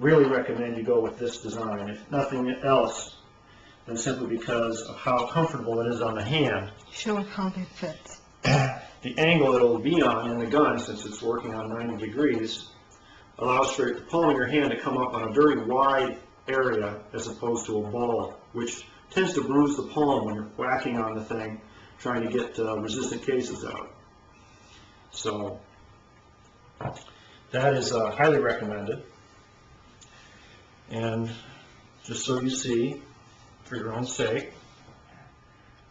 really recommend you go with this design, if nothing else, than simply because of how comfortable it is on the hand. Show it how it fits. The angle it'll be on in the gun, since it's working on 90 degrees, allows for the palm of your hand to come up on a very wide area as opposed to a ball, which tends to bruise the palm when you're whacking on the thing, trying to get resistant cases out. So that is highly recommended. And just so you see, for your own sake,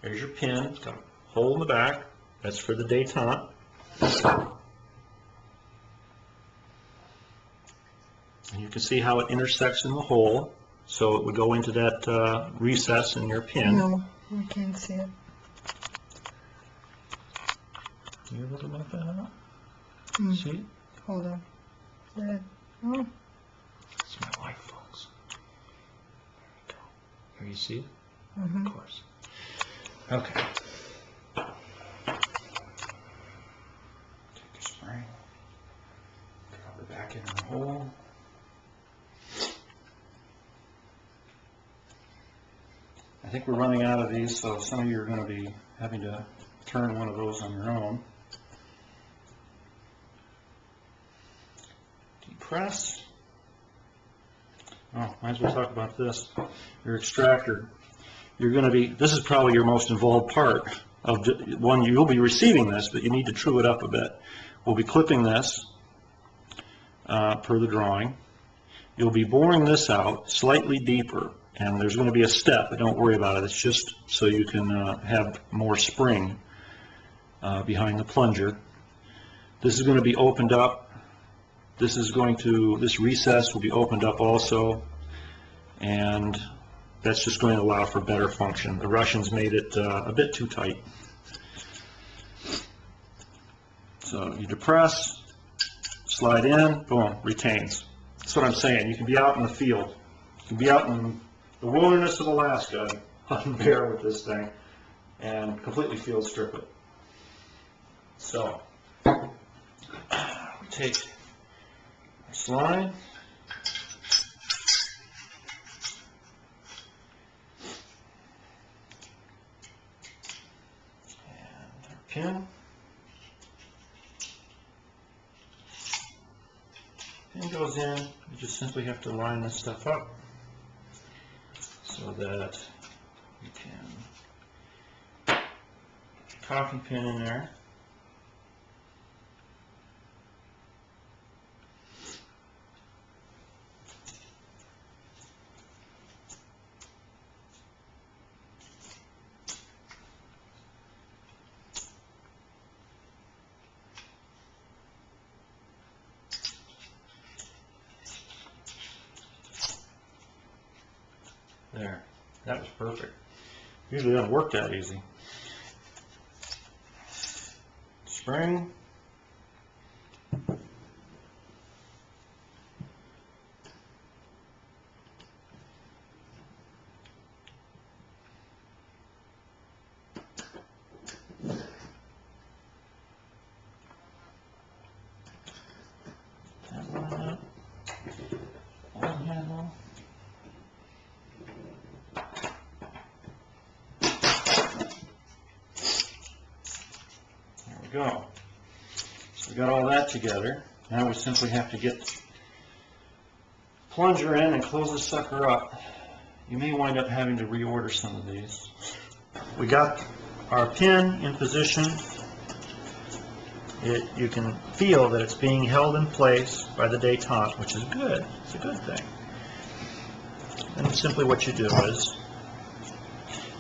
there's your pin. It's got a hole in the back. That's for the détente. And you can see how it intersects in the hole, so it would go into that recess in your pin. No, I can't see it. You able to make that out? See? Hold on. There. Oh. It's my light, folks. There we go. Here you see it? Mm-hmm. Of course. Okay. Take your spring. Drop it back in the hole. I think we're running out of these, so some of you are going to be having to turn one of those on your own. Depress. Oh, might as well talk about this. Your extractor. You're going to be, this is probably your most involved part of one. You'll be receiving this, but you need to true it up a bit. We'll be clipping this per the drawing. You'll be boring this out slightly deeper, and there's going to be a step, but don't worry about it. It's just so you can have more spring behind the plunger. This is going to be opened up. This recess will be opened up also, and that's just going to allow for better function. The Russians made it a bit too tight. So you depress, slide in, boom, retains. That's what I'm saying. You can be out in the field. You can be out in the wilderness of Alaska, hunting bear with this thing, and completely field strip it. So we take our slide. Pin. Pin goes in. You just simply have to line this stuff up so that you can coffee pin in there. There, that was perfect. Usually doesn't work that easy. Spring. Go. So we got all that together. Now we simply have to get the plunger in and close the sucker up. You may wind up having to reorder some of these. We got our pin in position. You can feel that it's being held in place by the détente, which is good. It's a good thing. And simply what you do is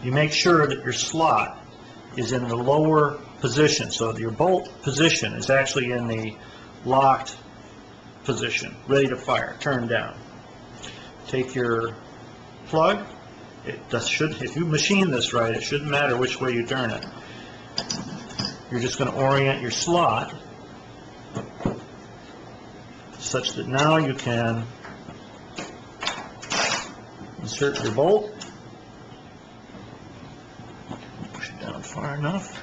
you make sure that your slot is in the lower position, so that your bolt position is actually in the locked position, ready to fire, turned down. Take your plug. If you machine this right, it shouldn't matter which way you turn it. You're just going to orient your slot such that now you can insert your bolt. Push it down far enough.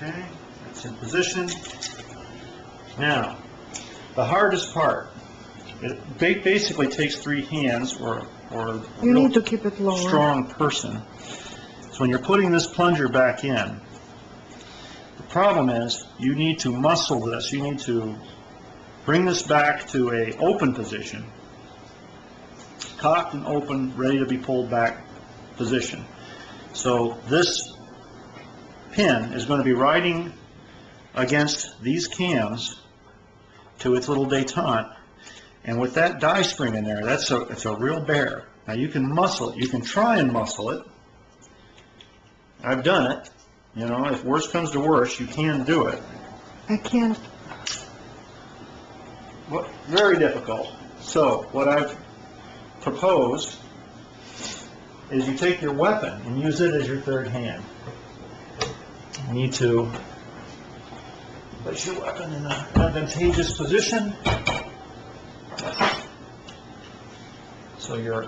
Okay, that's in position. Now, the hardest part, it basically takes 3 hands or a You real need to keep it lower. strong person. So when you're putting this plunger back in, the problem is you need to muscle this. You need to bring this back to a open position, cocked and open, ready to be pulled back position. So this pin is going to be riding against these cams to its little detente, and with that die spring in there, it's a real bear. Now you can muscle it. You can try and muscle it. I've done it. You know, if worse comes to worse, you can do it. I can't. Well, very difficult. So what I've proposed is you take your weapon and use it as your third hand. You need to place your weapon in an advantageous position so your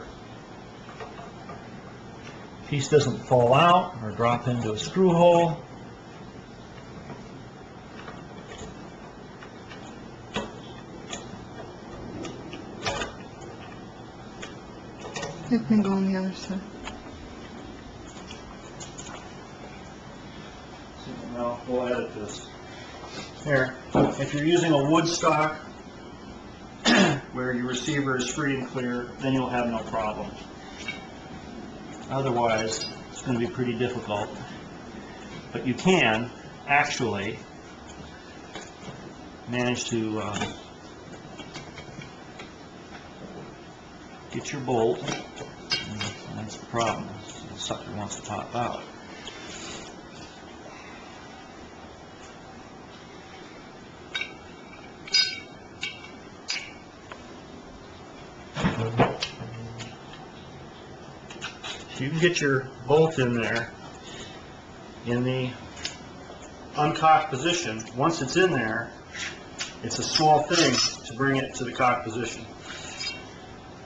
piece doesn't fall out or drop into a screw hole. Let me go on the other side. Now we'll edit this. Here, if you're using a wood stock where your receiver is free and clear, then you'll have no problem. Otherwise, it's going to be pretty difficult. But you can actually manage to get your bolt, and that's the problem. The sucker wants to pop out. You can get your bolt in there in the uncocked position. Once it's in there, it's a small thing to bring it to the cocked position.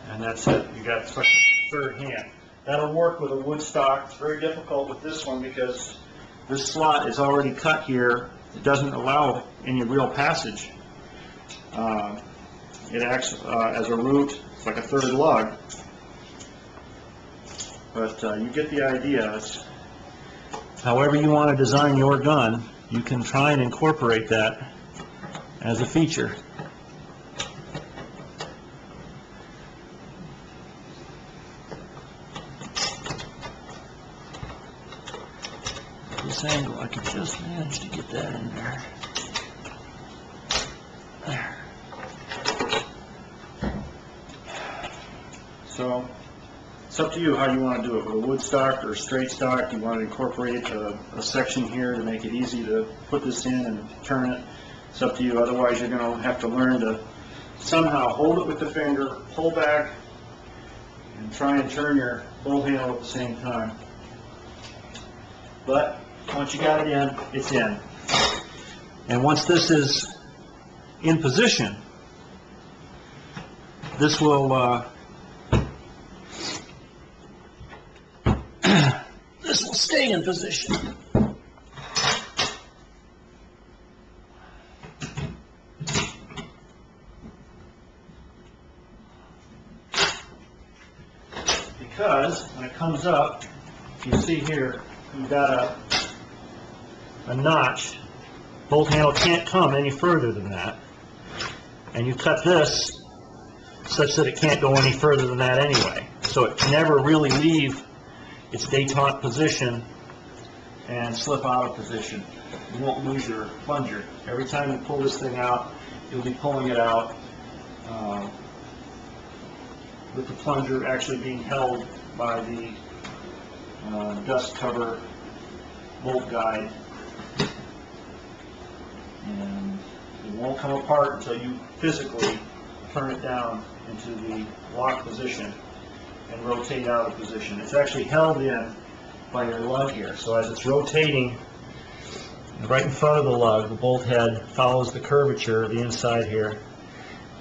And that's it. You got the third hand. That'll work with a wood stock. It's very difficult with this one because this slot is already cut here. It doesn't allow any real passage. It acts as a root. It's like a third lug. But you get the idea. It's, however you want to design your gun, you can try and incorporate that as a feature. This angle, I could just manage to get that in there. There. So, it's up to you how you want to do it, with a wood stock or a straight stock. You want to incorporate a section here to make it easy to put this in and turn it. It's up to you. Otherwise, you're going to have to learn to somehow hold it with the finger, pull back, and try and turn your bolt handle at the same time. But once you got it in, it's in. And once this is in position, this will this will stay in position. Because when it comes up, you see here, you've got a notch. Bolt handle can't come any further than that. And you cut this such that it can't go any further than that anyway. So it can never really leave its detente position and slip out of position. You won't lose your plunger. Every time you pull this thing out, you'll be pulling it out with the plunger actually being held by the dust cover bolt guide. And it won't come apart until you physically turn it down into the lock position and rotate out of position. It's actually held in by your lug here. So as it's rotating right in front of the lug, the bolt head follows the curvature of the inside here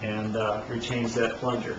and retains that plunger.